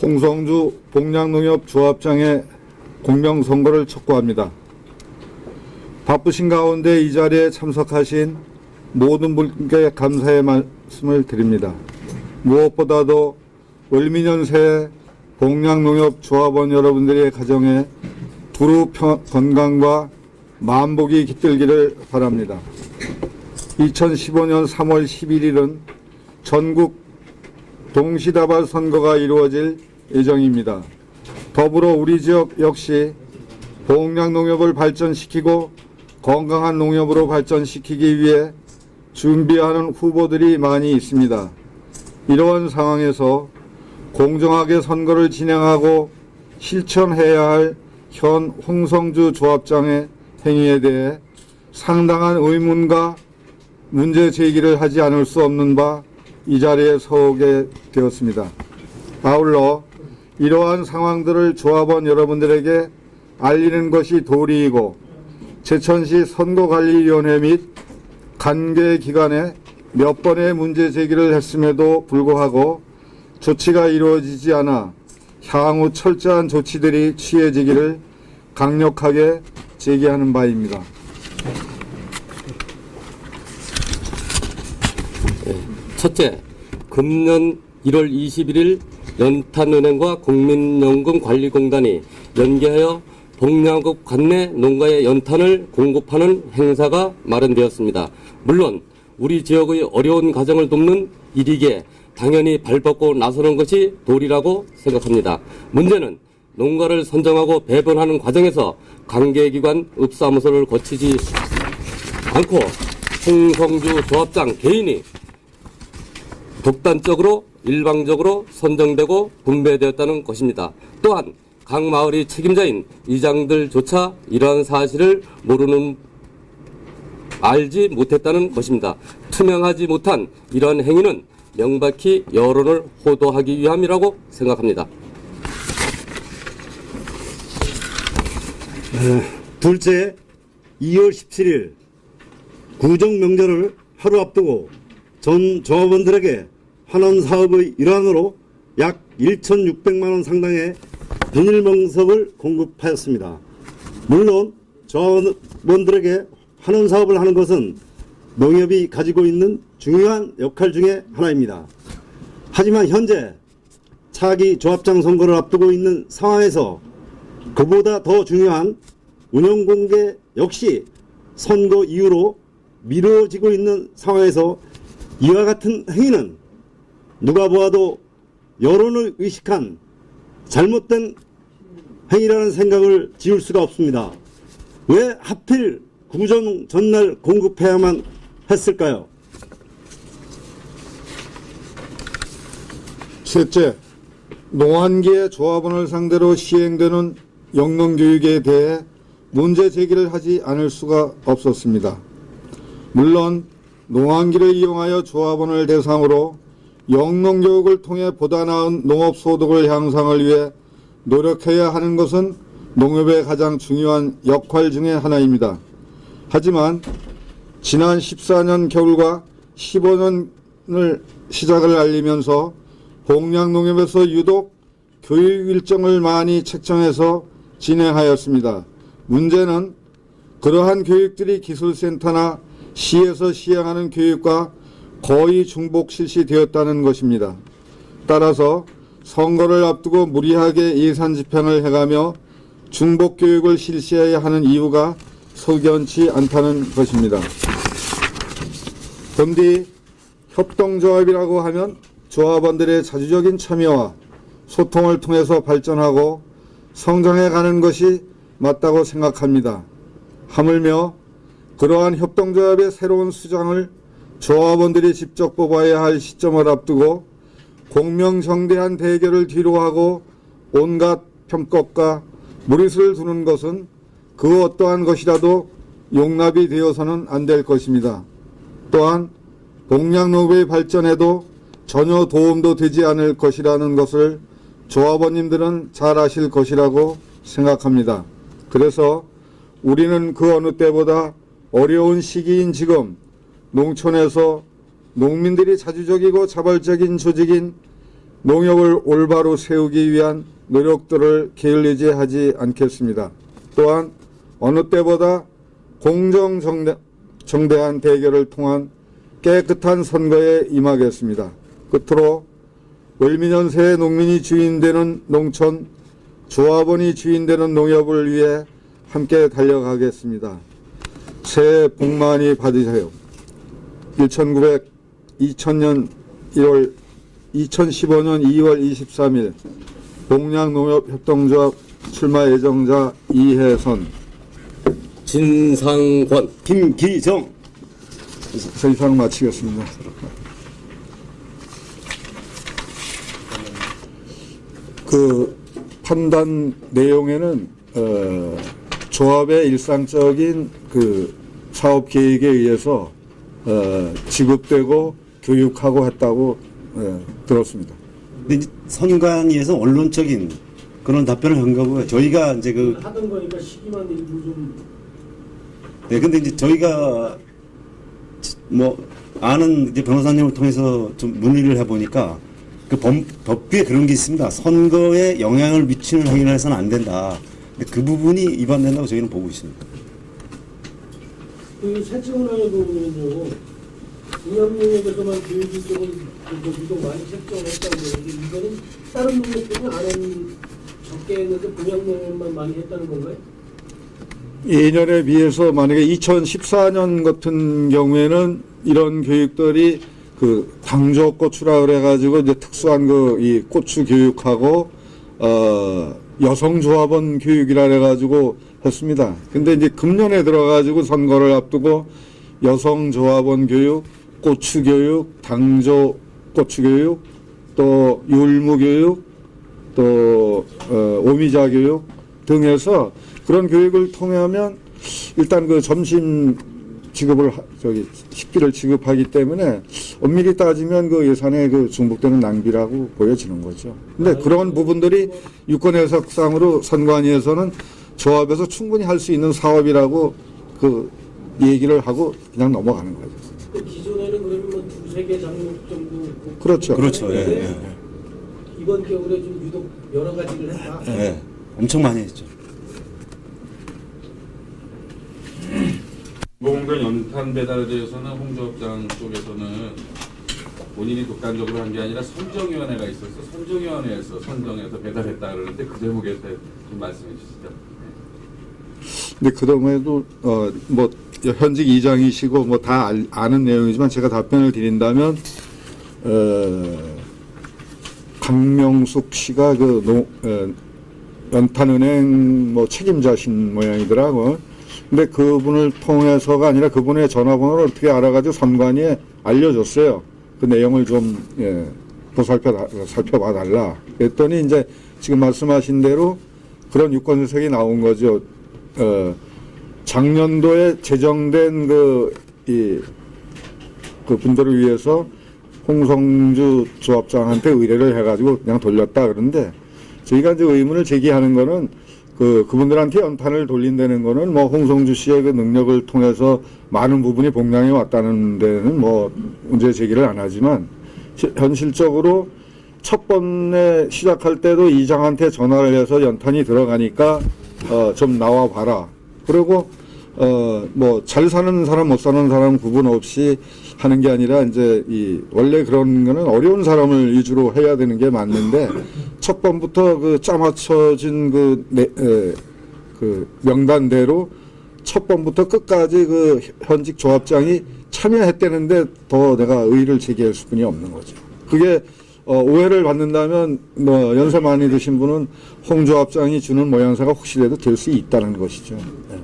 홍성주 복량농협조합장의 공명선거를 촉구합니다. 바쁘신 가운데 이 자리에 참석하신 모든 분께 감사의 말씀을 드립니다. 무엇보다도 을미년 새해 복량농협조합원 여러분들의 가정에 두루 건강과 만복이 깃들기를 바랍니다. 2015년 3월 11일은 전국 동시다발 선거가 이루어질 예정입니다. 더불어 우리 지역 역시 복량농협을 발전시키고 건강한 농협으로 발전시키기 위해 준비하는 후보들이 많이 있습니다. 이러한 상황에서 공정하게 선거를 진행하고 실천해야 할 현 홍성주 조합장의 행위에 대해 상당한 의문과 문제 제기를 하지 않을 수 없는 바 이 자리에 서게 되었습니다. 아울러 이러한 상황들을 조합원 여러분들에게 알리는 것이 도리이고 제천시 선거관리위원회 및 관계기관에 몇 번의 문제 제기를 했음에도 불구하고 조치가 이루어지지 않아 향후 철저한 조치들이 취해지기를 강력하게 제기하는 바입니다. 첫째, 금년 1월 21일 연탄은행과 국민연금관리공단이 연계하여 복량읍 관내 농가에 연탄을 공급하는 행사가 마련되었습니다. 물론 우리 지역의 어려운 가정을 돕는 일이기에 당연히 발벗고 나서는 것이 도리라고 생각합니다. 문제는 농가를 선정하고 배분하는 과정에서 관계기관 읍사무소를 거치지 않고 홍성주 조합장 개인이 독단적으로 일방적으로 선정되고 분배되었다는 것입니다. 또한 각 마을의 책임자인 이장들조차 이러한 사실을 알지 못했다는 것입니다. 투명하지 못한 이러한 행위는 명백히 여론을 호도하기 위함이라고 생각합니다. 둘째, 2월 17일 구정 명절을 하루 앞두고 전 조합원들에게 환원 사업의 일환으로 약 1,600만 원 상당의 비닐멍석을 공급하였습니다. 물론 조합원들에게 환원 사업을 하는 것은 농협이 가지고 있는 중요한 역할 중에 하나입니다. 하지만 현재 차기 조합장 선거를 앞두고 있는 상황에서 그보다 더 중요한 운영공개 역시 선거 이후로 미뤄지고 있는 상황에서 이와 같은 행위는 누가 보아도 여론을 의식한 잘못된 행위라는 생각을 지울 수가 없습니다. 왜 하필 구정 전날 공급해야만 했을까요? 셋째, 농한기의 조합원을 상대로 시행되는 영농교육에 대해 문제 제기를 하지 않을 수가 없었습니다. 물론 농한기를 이용하여 조합원을 대상으로 영농교육을 통해 보다 나은 농업소득을 향상을 위해 노력해야 하는 것은 농협의 가장 중요한 역할 중의 하나입니다. 하지만 지난 14년 겨울과 15년을 시작을 알리면서 복량농협에서 유독 교육 일정을 많이 책정해서 진행하였습니다. 문제는 그러한 교육들이 기술센터나 시에서 시행하는 교육과 거의 중복 실시되었다는 것입니다. 따라서 선거를 앞두고 무리하게 예산 집행을 해가며 중복 교육을 실시해야 하는 이유가 석연치 않다는 것입니다. 본디 협동조합이라고 하면 조합원들의 자주적인 참여와 소통을 통해서 발전하고 성장해가는 것이 맞다고 생각합니다. 하물며 그러한 협동조합의 새로운 수장을 조합원들이 직접 뽑아야 할 시점을 앞두고 공명정대한 대결을 뒤로하고 온갖 편법과 무리수를 두는 것은 그 어떠한 것이라도 용납이 되어서는 안 될 것입니다. 또한 복량농업의 발전에도 전혀 도움도 되지 않을 것이라는 것을 조합원님들은 잘 아실 것이라고 생각합니다. 그래서 우리는 그 어느 때보다 어려운 시기인 지금 농촌에서 농민들이 자주적이고 자발적인 조직인 농협을 올바로 세우기 위한 노력들을 게을리지 하지 않겠습니다. 또한 어느 때보다 공정정대한 대결을 통한 깨끗한 선거에 임하겠습니다. 끝으로 을미년새의 농민이 주인되는 농촌, 조합원이 주인되는 농협을 위해 함께 달려가겠습니다. 새해 복 많이 받으세요. 2015년 2월 23일 봉양농협협동조합 출마 예정자 이혜선. 진상권. 김기정. 이상 마치겠습니다. 그 판단 내용에는 조합의 일상적인 그 사업 계획에 의해서 지급되고 교육하고 했다고 들었습니다. 근데 이제 선관위에서 언론적인 그런 답변을 한 거고요. 저희가 이제 그 하던 거니까 시기만 일부 좀 네, 근데 이제 저희가 뭐 아는 이제 변호사님을 통해서 좀 문의를 해보니까 그 법규에 그런 게 있습니다. 선거에 영향을 미치는 행위를 해서는 안 된다. 근데 그 부분이 위반된다고 저희는 보고 있습니다. 그 세청문화에 보면요, 농협농협에서만 교육이 쪽은 유독 많이 책정을 했다고 그러는데 이거는 다른 농협들은 안 적게 했는데 농협농협만 많이 했다는 건가요? 예년에 비해서 만약에 2014년 같은 경우에는 이런 교육들이 그 당조 고추라 그래가지고 이제 특수한 그 이 고추 교육하고 여성 조합원 교육이라 그래가지고 했습니다. 근데 이제 금년에 들어가지고 선거를 앞두고 여성 조합원 교육, 고추 교육, 당조 고추 교육, 또 율무 교육, 또 오미자 교육 등해서 그런 교육을 통하면 일단 그 점심 지급을 식비를 지급하기 때문에 엄밀히 따지면 그 예산에 그 중복되는 낭비라고 보여지는 거죠. 근데 그런 부분들이 유권 해석상으로 선관위에서는 조합에서 충분히 할 수 있는 사업이라고 그 얘기를 하고 그냥 넘어가는 거죠. 그 기존에는 그러면 뭐 두세 개 장목 정도 그렇죠. 그렇죠. 예, 했는데 예. 이번 겨울에 좀 유독 여러 가지를 했다. 예. 엄청 많이 했죠. 공공된 연탄 배달에 대해서는 홍조업장 쪽에서는 본인이 독단적으로 한 게 아니라 선정위원회가 있어서 선정위원회에서 선정해서 배달했다 그러는데 그 제목에 대해 좀 말씀해 주시죠. 근데 그동안에도 뭐 현직 이장이시고 뭐 다 아는 내용이지만 제가 답변을 드린다면 강명숙 씨가 그 연탄은행 뭐 책임자신 모양이더라고. 근데 그분을 통해서가 아니라 그분의 전화번호를 어떻게 알아가지고 선관위에 알려줬어요. 그 내용을 좀 살펴봐 달라. 그랬더니 이제 지금 말씀하신 대로 그런 유권 해석이 나온 거죠. 작년도에 제정된 그 분들을 위해서 홍성주 조합장한테 의뢰를 해가지고 그냥 돌렸다 그러는데 저희가 이제 의문을 제기하는 거는 그분들한테 연탄을 돌린다는 거는 뭐 홍성주 씨의 그 능력을 통해서 많은 부분이 봉양해 왔다는 데는 뭐 문제 제기를 안 하지만 현실적으로 첫 번에 시작할 때도 이장한테 전화를 해서 연탄이 들어가니까 좀 나와 봐라. 그리고 뭐 잘 사는 사람 못 사는 사람 구분 없이 하는 게 아니라 이제 원래 그런 거는 어려운 사람을 위주로 해야 되는 게 맞는데 첫 번부터 그 짜맞춰진 그 명단대로 첫 번부터 끝까지 그 현직 조합장이 참여했다는데 더 내가 의의를 제기할 수뿐이 없는 거죠. 그게 오해를 받는다면 뭐 연세 많이 드신 분은 홍 조합장이 주는 모양새가 혹시라도 될 수 있다는 것이죠. 네.